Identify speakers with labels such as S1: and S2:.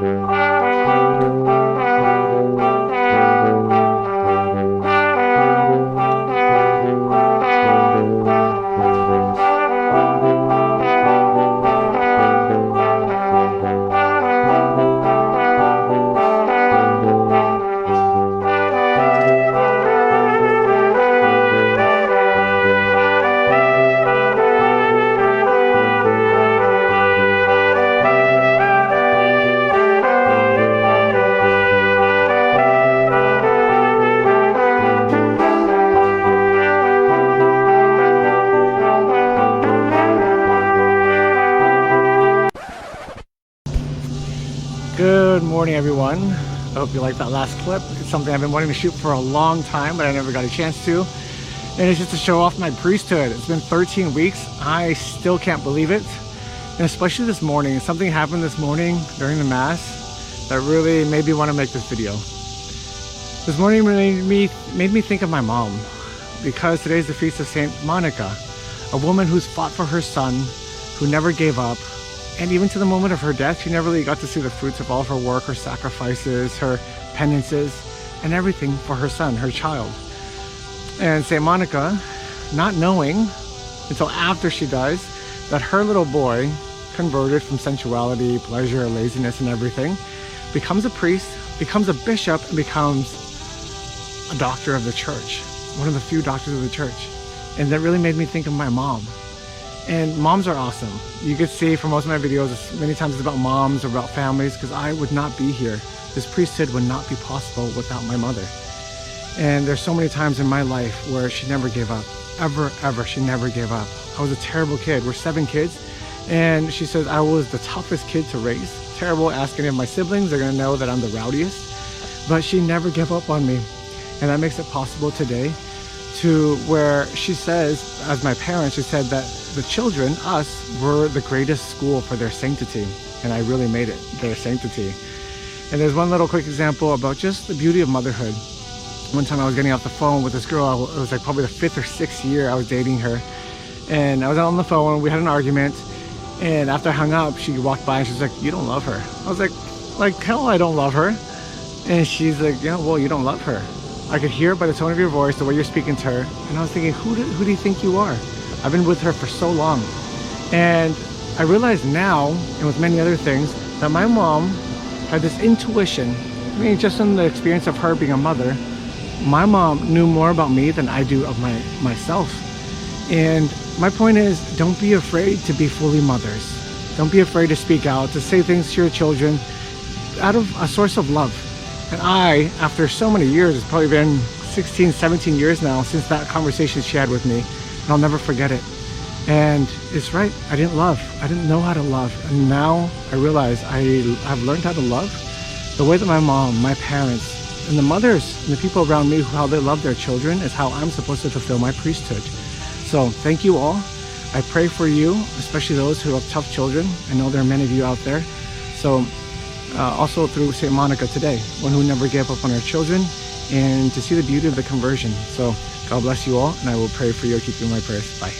S1: Good morning, everyone. I hope you liked that last clip. It's something I've been wanting to shoot for a long time, but I never got a chance to. And it's just to show off my priesthood. It's been 13 weeks. I still can't believe it. And especially this morning, something happened this morning during the Mass that really made me want to make this video. This morning made me think of my mom, because today is the feast of Saint Monica, a woman who's fought for her son, who never gave up. And even to the moment of her death, she never really got to see the fruits of all of her work, her sacrifices, her penances, and everything for her son, her child. And Saint Monica, not knowing until after she dies that her little boy, converted from sensuality, pleasure, laziness, and everything, becomes a priest, becomes a bishop, and becomes a doctor of the church, one of the few doctors of the church. And that really made me think of my mom. And moms are awesome. You could see from most of my videos, many times it's about moms or about families, because I would not be here. This priesthood would not be possible without my mother. And there's so many times in my life where she never gave up. Ever, she never gave up. I was a terrible kid. We're 7 kids. And she says I was the toughest kid to raise. Terrible. Ask any of my siblings, they're gonna know that I'm the rowdiest. But she never gave up on me. And that makes it possible today to where she says, as my parents, she said that the children, us, were the greatest school for their sanctity. And I really made it, their sanctity. And there's one little quick example about just the beauty of motherhood. One time I was getting off the phone with this girl. It was like probably the 5th or 6th year I was dating her. And I was on the phone, we had an argument. And after I hung up, she walked by and she was like, "You don't love her." I was like hell I don't love her. And she's like, "Yeah, well, you don't love her." I could hear it by the tone of your voice, the way you're speaking to her. And I was thinking, who do you think you are? I've been with her for so long. And I realize now, and with many other things, that my mom had this intuition. I mean, just in the experience of her being a mother, my mom knew more about me than I do of myself. And my point is, don't be afraid to be fully mothers. Don't be afraid to speak out, to say things to your children out of a source of love. And I, after so many years, it's probably been 16, 17 years now since that conversation she had with me, and I'll never forget it. And it's right, I didn't know how to love. And now I realize I've learned how to love the way that my mom, my parents, and the mothers and the people around me, how they love their children, is how I'm supposed to fulfill my priesthood. So thank you all. I pray for you, especially those who have tough children. I know there are many of you out there. So also through Saint Monica today, one who never gave up on her children, and to see the beauty of the conversion. So God bless you all, and I will pray for you, keep you in my prayers. Bye.